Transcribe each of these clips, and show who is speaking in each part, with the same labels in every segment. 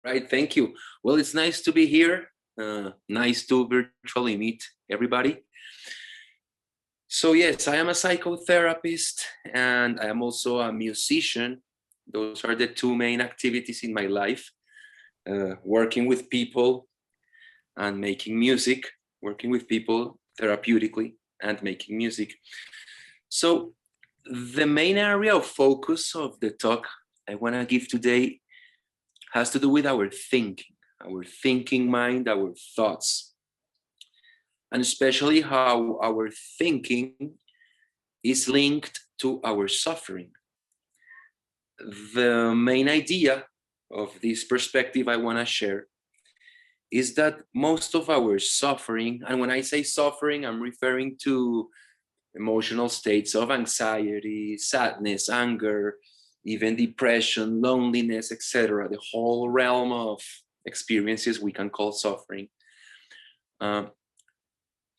Speaker 1: Right, thank you. Well, it's nice to be here. Nice to virtually meet everybody. So yes, I am a psychotherapist and I am also a musician. Those are the two main activities in my life. Working with people and making music, working with people therapeutically and making music. So the main area of focus of the talk I want to give today has to do with our thinking mind, our thoughts, and especially how our thinking is linked to our suffering. The main idea of this perspective I want to share is that most of our suffering, and when I say suffering, I'm referring to emotional states of anxiety, sadness, anger, even depression, loneliness, etc., the whole realm of experiences we can call suffering.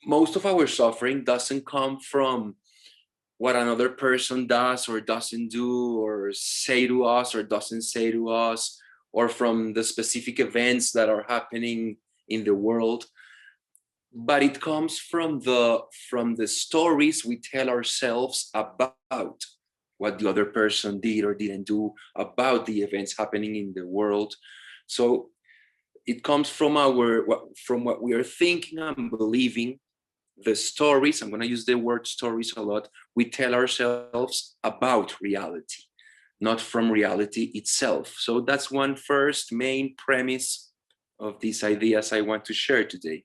Speaker 1: Most of our suffering doesn't come from what another person does or doesn't do or say to us or doesn't say to us, or from the specific events that are happening in the world, but it comes from the stories we tell ourselves about what the other person did or didn't do, about the events happening in the world. So it comes from what we are thinking and believing, the stories, I'm going to use the word stories a lot, we tell ourselves about reality, not from reality itself. So that's one first main premise of these ideas I want to share today.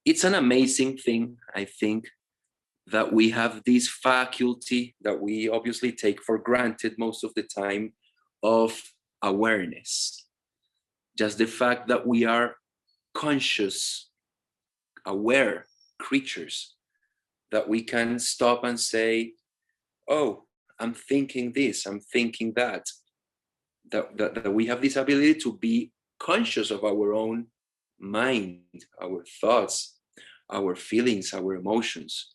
Speaker 1: It's an amazing thing, I think, that we have this faculty that we obviously take for granted most of the time of awareness. Just the fact that we are conscious, aware creatures, that we can stop and say, oh, I'm thinking this, I'm thinking that, that we have this ability to be conscious of our own mind, our thoughts, our feelings, our emotions.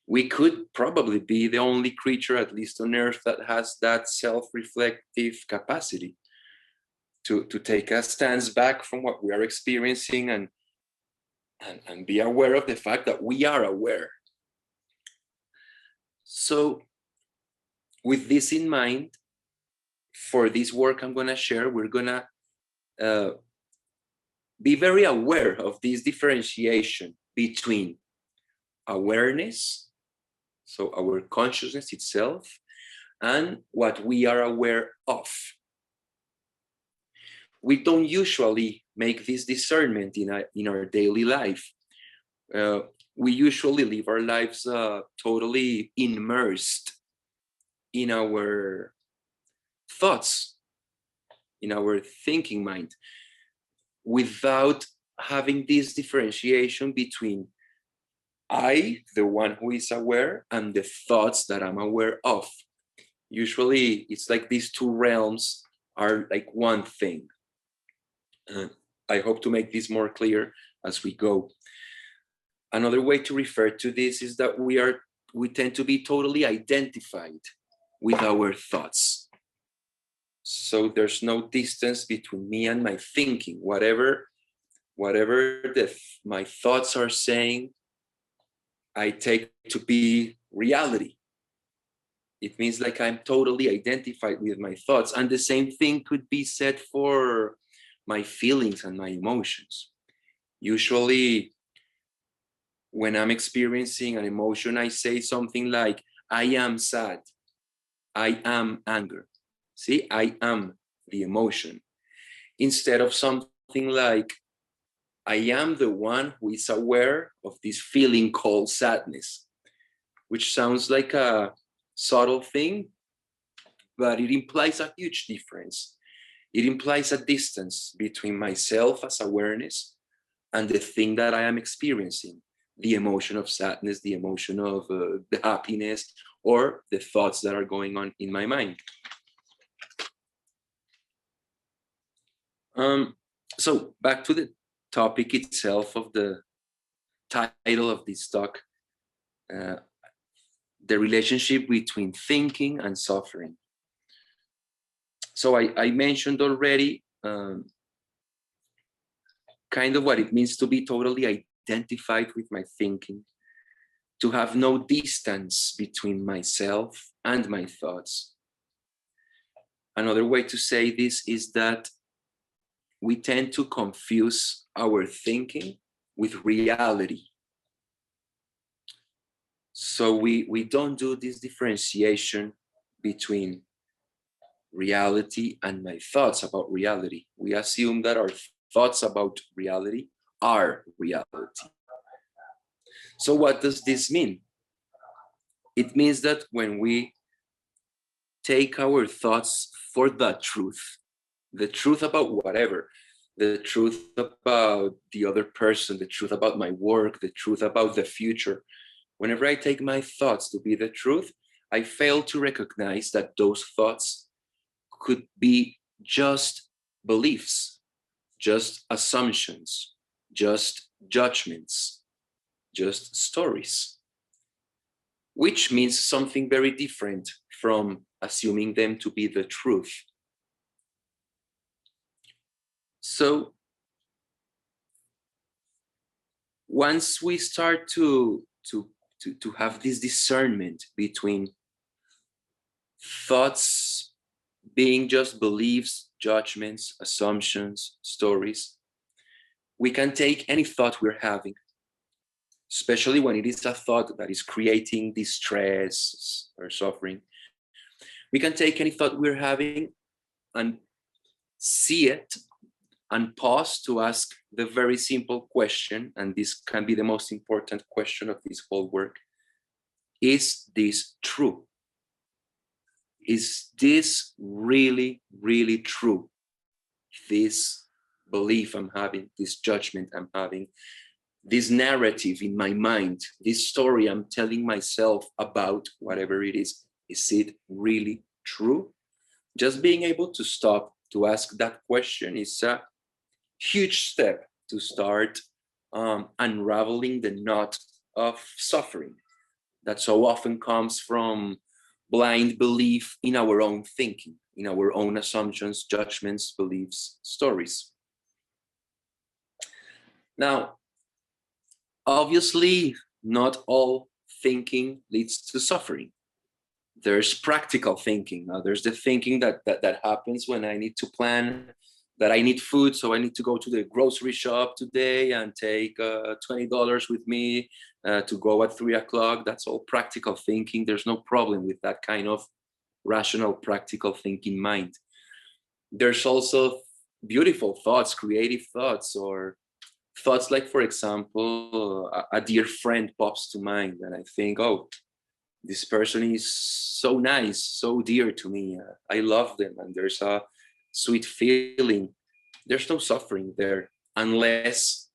Speaker 1: We could probably be the only creature, at least on Earth, that has that self-reflective capacity to take a stance back from what we are experiencing and be aware of the fact that we are aware. So with this in mind, for this work I'm going to share, we're going to be very aware of this differentiation between awareness, so our consciousness itself, and what we are aware of. We don't usually make this discernment in our daily life. We usually live our lives totally immersed in our thoughts, in our thinking mind, without having this differentiation between I, the one who is aware, and the thoughts that I'm aware of. Usually it's like these two realms are like one thing. I hope to make this more clear as we go. Another way to refer to this is that we tend to be totally identified with our thoughts. So there's no distance between me and my thinking. Whatever my thoughts are saying, I take to be reality. It means like I'm totally identified with my thoughts. And the same thing could be said for my feelings and my emotions. Usually, when I'm experiencing an emotion, I say something like, I am sad, I am anger. See, I am the emotion. Instead of something like, I am the one who is aware of this feeling called sadness, which sounds like a subtle thing, but it implies a huge difference. It implies a distance between myself as awareness and the thing that I am experiencing, the emotion of sadness, the emotion of the happiness, or the thoughts that are going on in my mind. So back to the topic itself of the title of this talk. the relationship between thinking and suffering. So I mentioned already kind of what it means to be totally identified with my thinking, to have no distance between myself and my thoughts. Another way to say this is that we tend to confuse our thinking with reality. So we don't do this differentiation between reality and my thoughts about reality. We assume that our thoughts about reality are reality. So what does this mean? It means that when we take our thoughts for the truth about whatever, the truth about the other person, the truth about my work, the truth about the future, whenever I take my thoughts to be the truth, I fail to recognize that those thoughts could be just beliefs, just assumptions, just judgments, just stories, which means something very different from assuming them to be the truth. So once we start to have this discernment between thoughts being just beliefs, judgments, assumptions, stories, we can take any thought we're having, especially when it is a thought that is creating distress or suffering. We can take any thought we're having and see it and pause to ask the very simple question, and this can be the most important question of this whole work. Is this true? Is this really, really true? This belief I'm having, this judgment I'm having, this narrative in my mind, this story I'm telling myself about whatever it is it really true? Just being able to stop to ask that question is a huge step to start unraveling the knot of suffering that so often comes from blind belief in our own thinking, in our own assumptions, judgments, beliefs, stories. Now, obviously, not all thinking leads to suffering. There's practical thinking. Now, there's the thinking that happens when I need to plan that I need food, so I need to go to the grocery shop today and take $20 with me to go at 3 o'clock. That's all practical thinking. There's no problem with that kind of rational, practical thinking mind. There's also beautiful thoughts, creative thoughts, or thoughts like, for example, a dear friend pops to mind and I think, oh, this person is so nice, so dear to me. I love them, and there's a sweet feeling. There's no suffering there unless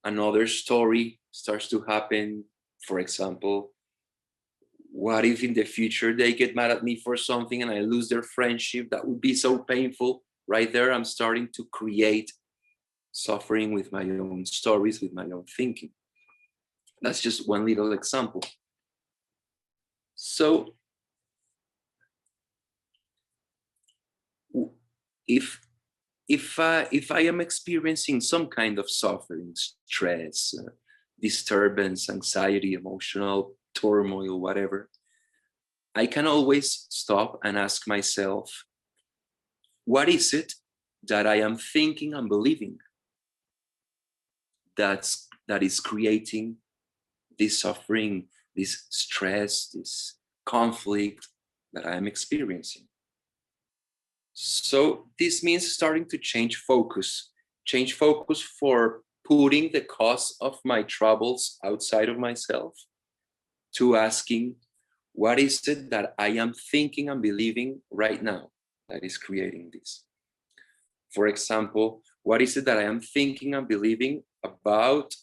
Speaker 1: another story starts to happen. For example, what if in the future they get mad at me for something and I lose their friendship? That would be so painful. Right there, I'm starting to create suffering with my own stories, with my own thinking. That's just one little example. So if I am experiencing some kind of suffering, stress, disturbance, anxiety, emotional turmoil, whatever, I can always stop and ask myself, what is it that I am thinking and believing that is creating this suffering, this stress, this conflict that I am experiencing? So this means starting to change focus for putting the cause of my troubles outside of myself, to asking, what is it that I am thinking and believing right now that is creating this? For example, what is it that I am thinking and believing about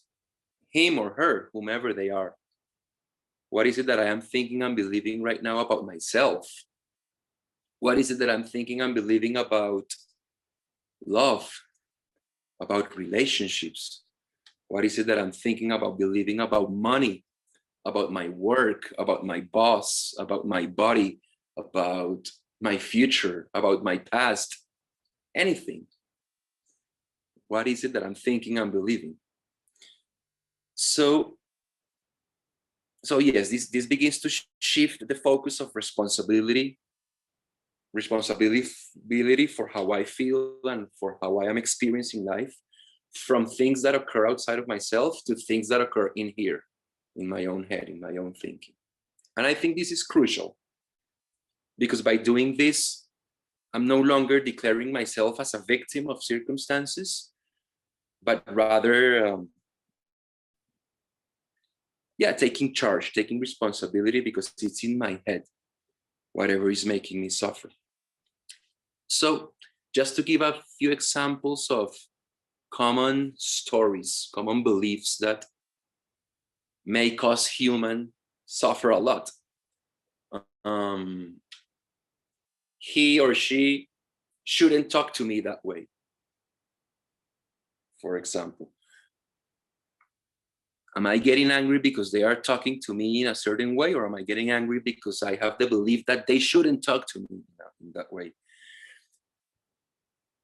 Speaker 1: him or her, whomever they are? What is it that I am thinking and believing right now about myself? What is it that I'm thinking and believing about love, about relationships? What is it that I'm thinking about believing about money, about my work, about my boss, about my body, about my future, about my past, anything. What is it that I'm thinking, I'm believing? So yes, this begins to shift the focus of responsibility for how I feel and for how I am experiencing life, from things that occur outside of myself to things that occur in here, in my own head, in my own thinking. And I think this is crucial, because by doing this, I'm no longer declaring myself as a victim of circumstances, but rather, taking charge, taking responsibility, because it's in my head, whatever is making me suffer. So just to give a few examples of common stories, common beliefs that make us human suffer a lot. He or she shouldn't talk to me that way, for example. Am I getting angry because they are talking to me in a certain way, or am I getting angry because I have the belief that they shouldn't talk to me in that way?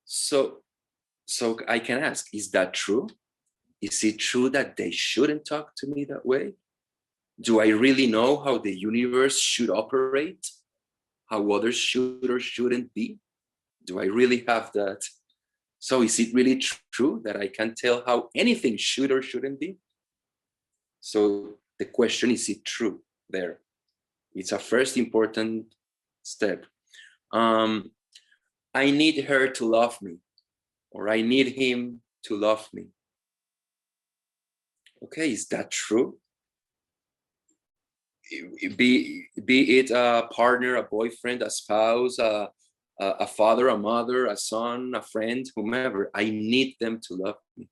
Speaker 1: So I can ask, is that true? Is it true that they shouldn't talk to me that way? Do I really know how the universe should operate? How others should or shouldn't be? Do I really have that? So is it really true that I can tell how anything should or shouldn't be? So the question, is it true there? It's a first important step. I need her to love me, or I need him to love me. Okay, is that true? Be it a partner, a boyfriend, a spouse, a father, a mother, a son, a friend, whomever. I need them to love me.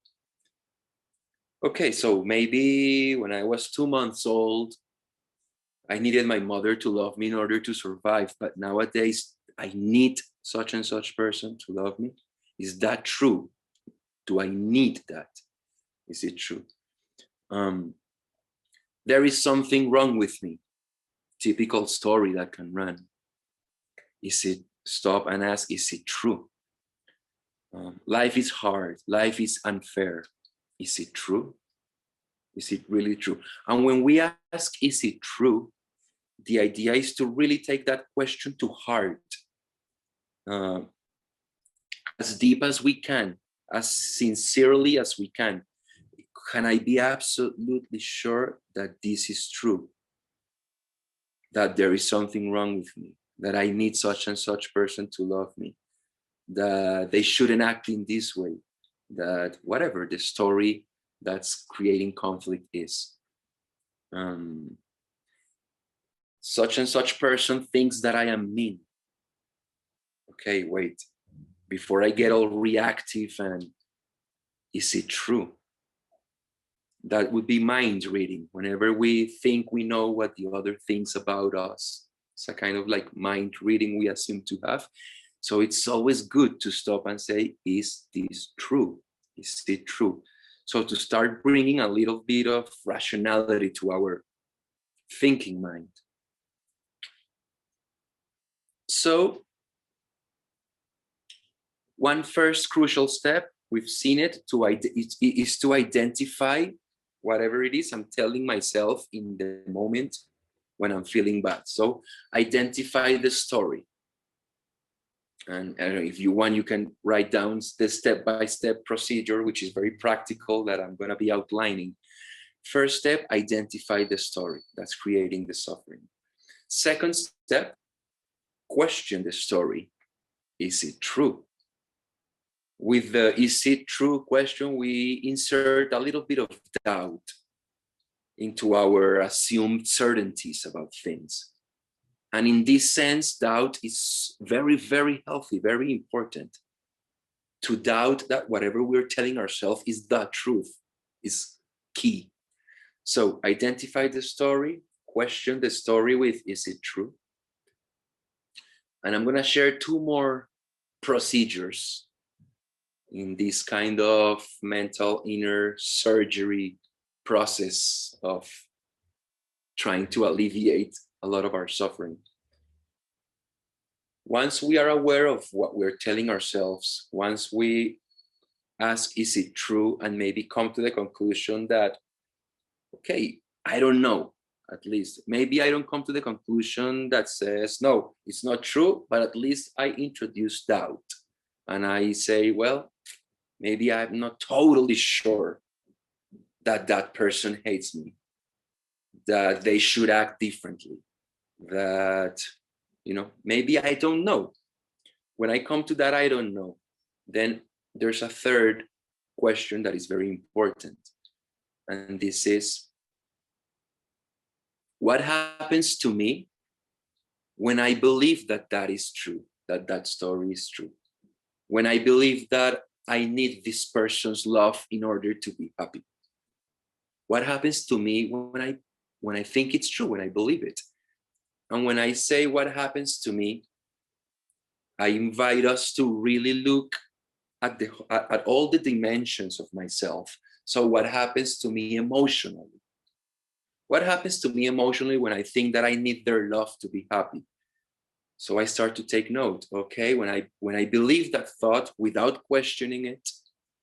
Speaker 1: Okay, so maybe when I was 2 months old, I needed my mother to love me in order to survive. But nowadays, I need such and such person to love me. Is that true? Do I need that? Is it true? There is something wrong with me. Typical story that can run. Is it, stop and ask, is it true? Life is hard. Life is unfair. Is it true? Is it really true? And when we ask, is it true? The idea is to really take that question to heart, as deep as we can, as sincerely as we can. Can I be absolutely sure that this is true? That there is something wrong with me, that I need such and such person to love me, that they shouldn't act in this way, that whatever the story that's creating conflict is. Such and such person thinks that I am mean. Okay, wait, before I get all reactive, and is it true? That would be mind reading. Whenever we think we know what the other thinks about us, it's a kind of like mind reading we assume to have. So it's always good to stop and say, is this true? Is it true? So to start bringing a little bit of rationality to our thinking mind. So one first crucial step, we've seen it, is to identify whatever it is I'm telling myself in the moment when I'm feeling bad. So identify the story. And I don't know, if you want, you can write down the step-by-step procedure, which is very practical, that I'm going to be outlining. First step, identify the story that's creating the suffering. Second step, question the story. Is it true? With the is it true question, we insert a little bit of doubt into our assumed certainties about things. And in this sense, doubt is very, very healthy, very important. To doubt that whatever we're telling ourselves is the truth is key. So identify the story, question the story with, is it true? And I'm going to share 2 more procedures in this kind of mental inner surgery process of trying to alleviate a lot of our suffering. Once we are aware of what we're telling ourselves, once we ask, is it true? And maybe come to the conclusion that, okay, I don't know, at least. Maybe I don't come to the conclusion that says, no, it's not true, but at least I introduce doubt. And I say, well, maybe I'm not totally sure that that person hates me, that they should act differently, that, maybe I don't know. When I come to that, I don't know, then there's a third question that is very important. And this is, what happens to me when I believe that that is true, that that story is true? When I believe that I need this person's love in order to be happy? What happens to me when I think it's true, when I believe it? And when I say what happens to me, I invite us to really look at all the dimensions of myself. So what happens to me emotionally? What happens to me emotionally when I think that I need their love to be happy? So I start to take note. Okay, when I believe that thought without questioning it,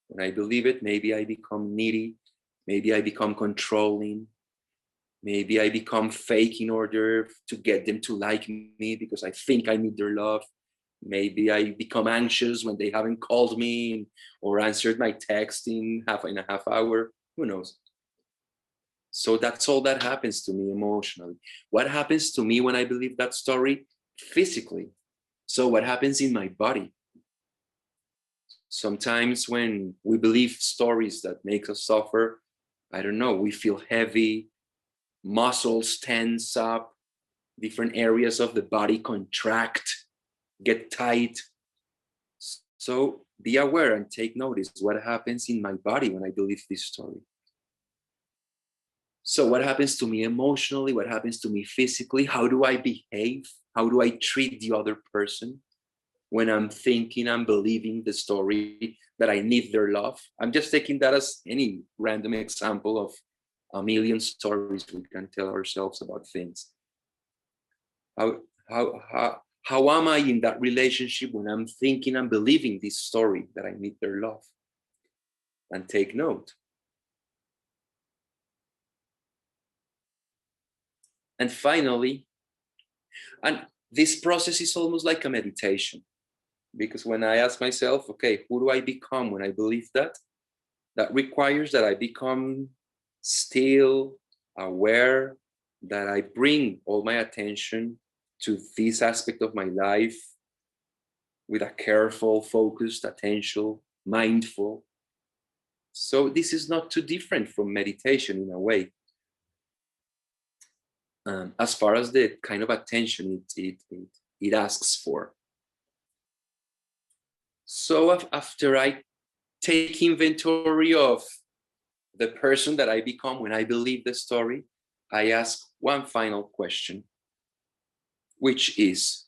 Speaker 1: when I believe it, maybe I become needy, maybe I become controlling, maybe I become fake in order to get them to like me because I think I need their love. Maybe I become anxious when they haven't called me or answered my text in a half hour. Who knows? So that's all that happens to me emotionally. What happens to me when I believe that story? Physically. So what happens in my body? Sometimes when we believe stories that make us suffer, I don't know, we feel heavy, muscles tense up, different areas of the body contract, get tight. So be aware and take notice what happens in my body when I believe this story. So what happens to me emotionally? What happens to me physically? How do I behave? How do I treat the other person when I'm thinking, I'm believing the story that I need their love? I'm just taking that as any random example of a million stories we can tell ourselves about things. How am I in that relationship when I'm thinking, I'm believing this story that I need their love? And take note. And finally, and this process is almost like a meditation, because when I ask myself, okay, who do I become when I believe that? That requires that I become still, aware, that I bring all my attention to this aspect of my life with a careful, focused attention, mindful. So this is not too different from meditation in a way. As far as the kind of attention it asks for. So after I take inventory of the person that I become when I believe the story, I ask one final question, which is,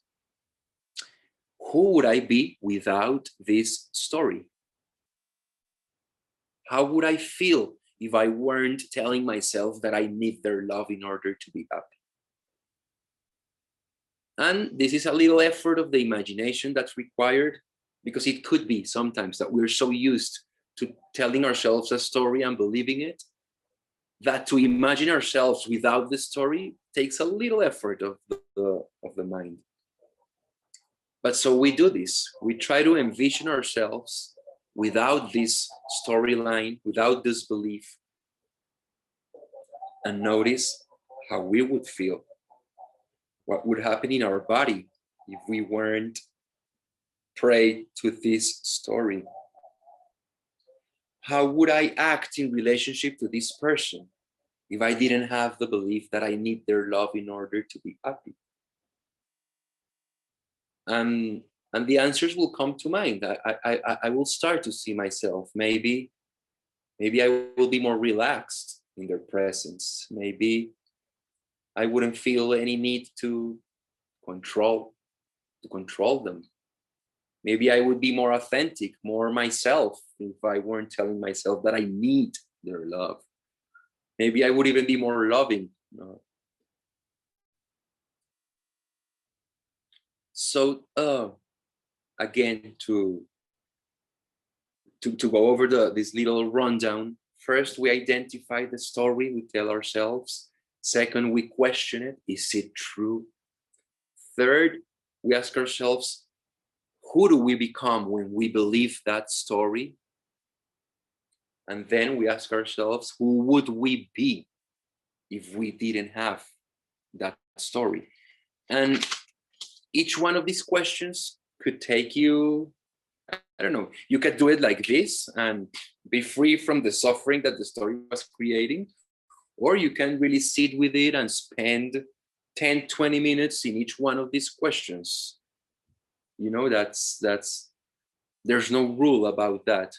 Speaker 1: who would I be without this story? How would I feel if I weren't telling myself that I need their love in order to be happy? And this is a little effort of the imagination that's required, because it could be sometimes that we're so used to telling ourselves a story and believing it, that to imagine ourselves without the story takes a little effort of the mind. But so we do this. We try to envision ourselves without this storyline, without this belief, and notice how we would feel. What would happen in our body if we weren't prey to this story? How would I act in relationship to this person if I didn't have the belief that I need their love in order to be happy? And the answers will come to mind. I will start to see myself. Maybe I will be more relaxed in their presence. Maybe I wouldn't feel any need to control them. Maybe I would be more authentic, more myself, if I weren't telling myself that I need their love. Maybe I would even be more loving. So again, to go over this little rundown. First, we identify the story, we tell ourselves. Second, we question it. Is it true? Third, we ask ourselves, who do we become when we believe that story? And then we ask ourselves, who would we be if we didn't have that story? And each one of these questions could take you, I don't know, you could do it like this and be free from the suffering that the story was creating, or you can really sit with it and spend 10, 20 minutes in each one of these questions. You know, there's no rule about that.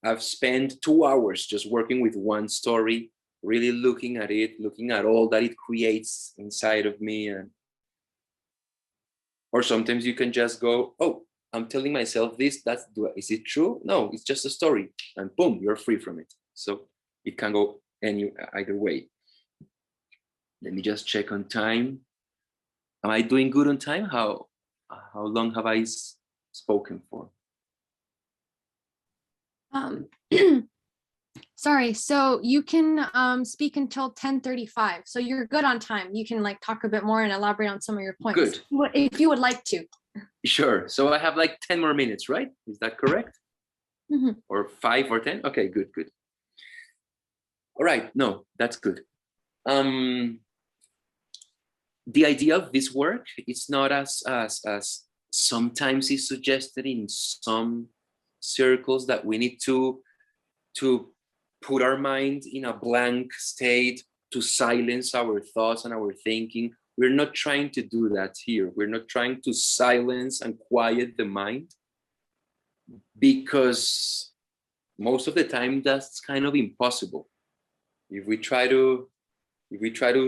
Speaker 1: I've spent 2 hours just working with one story, really looking at it, looking at all that it creates inside of me. And or sometimes you can just go, oh, I'm telling myself this, is it true? No, it's just a story. And boom, you're free from it. So it can go either way. Let me just check on time. Am I doing good on time? How long have I spoken for?
Speaker 2: Sorry, so you can speak until 10:35. So you're good on time. You can like talk a bit more and elaborate on some of your points.
Speaker 1: Good.
Speaker 2: If you would like to.
Speaker 1: Sure. So I have like 10 more minutes, right? Is that correct?
Speaker 2: Mm-hmm.
Speaker 1: Or 5 or 10? Okay, good. All right. No, that's good. The idea of this work is not as sometimes is suggested in some circles, that we need to put our mind in a blank state, to silence our thoughts and our thinking. We're not trying to do that here. We're not trying to silence and quiet the mind, because most of the time that's kind of impossible. If we try to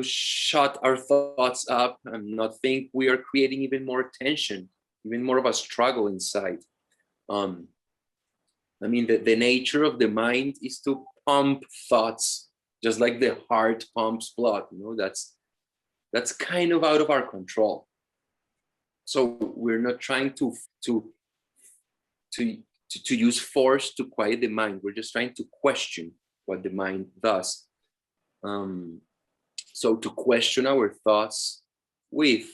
Speaker 1: shut our thoughts up and not think, we are creating even more tension, even more of a struggle inside. I mean, the nature of the mind is to pump thoughts, just like the heart pumps blood. You know, that's kind of out of our control. So we're not trying to use force to quiet the mind. We're just trying to question what the mind does. So to question our thoughts with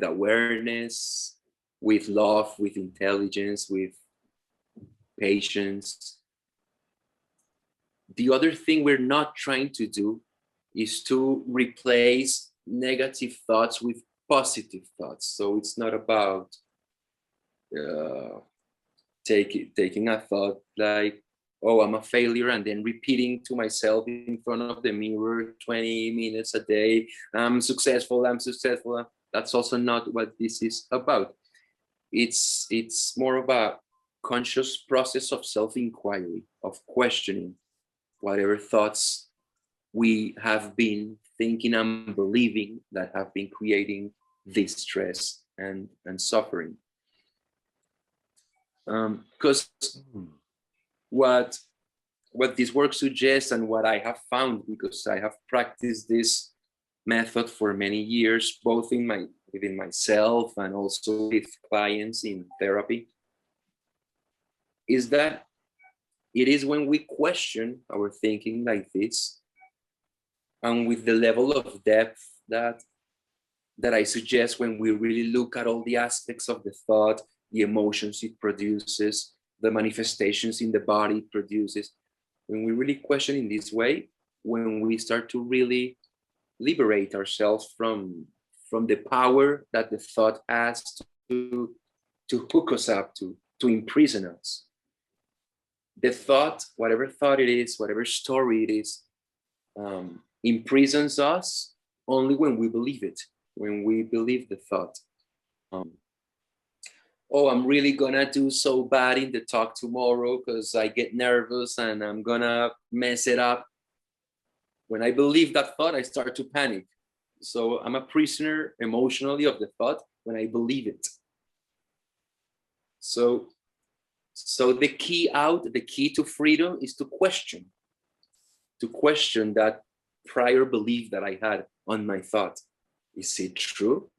Speaker 1: awareness, with love, with intelligence, with patience. The other thing we're not trying to do is to replace negative thoughts with positive thoughts. So it's not about taking a thought like, oh, I'm a failure, and then repeating to myself in front of the mirror 20 minutes a day, I'm successful. That's also not what this is about. It's more of a conscious process of self-inquiry, of questioning whatever thoughts we have been thinking and believing that have been creating this stress and suffering. Because what this work suggests, and what I have found, because I have practiced this method for many years, both within myself and also with clients in therapy, is that it is when we question our thinking like this, and with the level of depth that I suggest, when we really look at all the aspects of the thought, the emotions it produces, the manifestations in the body it produces, when we really question in this way, when we start to really liberate ourselves from the power that the thought has to hook us up, to imprison us. The thought, whatever thought it is, whatever story it is, imprisons us only when we believe it, when we believe the thought. Oh, I'm really gonna do so bad in the talk tomorrow because I get nervous and I'm gonna mess it up. When I believe that thought, I start to panic. So I'm a prisoner emotionally of the thought when I believe it. So the key to freedom is to question that prior belief that I had on my thought. Is it true?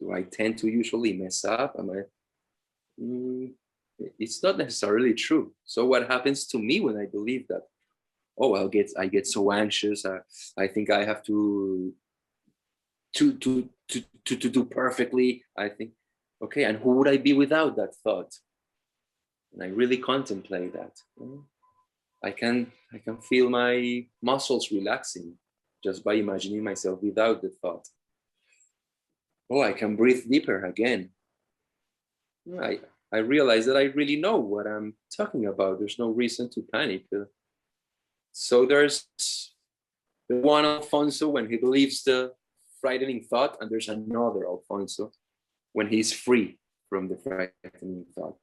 Speaker 1: Do I tend to usually mess up? Am I? It's not necessarily true. So what happens to me when I believe that? Oh, I get so anxious. I think I have to do perfectly. I think, okay, and who would I be without that thought? And I really contemplate that. I can feel my muscles relaxing just by imagining myself without the thought. Oh, I can breathe deeper again. I realize that I really know what I'm talking about. There's no reason to panic. So there's the one Alfonso when he believes the frightening thought, and there's another Alfonso when he's free from the frightening thought.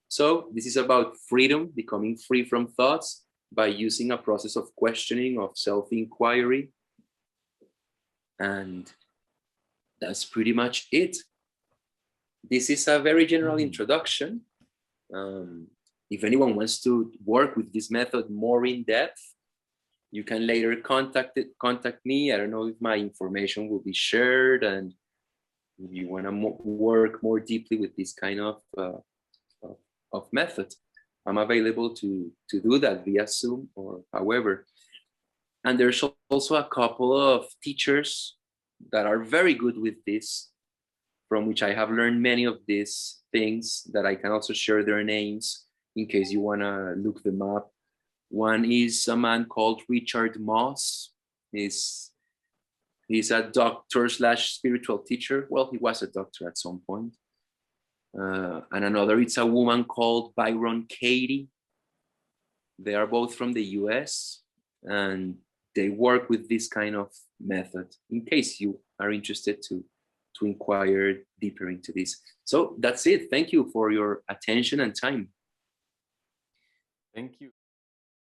Speaker 1: So this is about freedom, becoming free from thoughts by using a process of questioning, of self-inquiry. And that's pretty much it. This is a very general introduction. If anyone wants to work with this method more in depth, you can later contact me. I don't know if my information will be shared, and if you want to work more deeply with this kind of method, I'm available to do that via Zoom or however. And there's also a couple of teachers that are very good with this, from which I have learned many of these things, that I can also share their names in case you want to look them up. One is a man called Richard Moss. He's a doctor / spiritual teacher. Well, he was a doctor at some point. And another, it's a woman called Byron Katie. They are both from the US, and they work with this kind of method in case you are interested to inquire deeper into this. So that's it. Thank you for your attention and time.
Speaker 3: Thank you.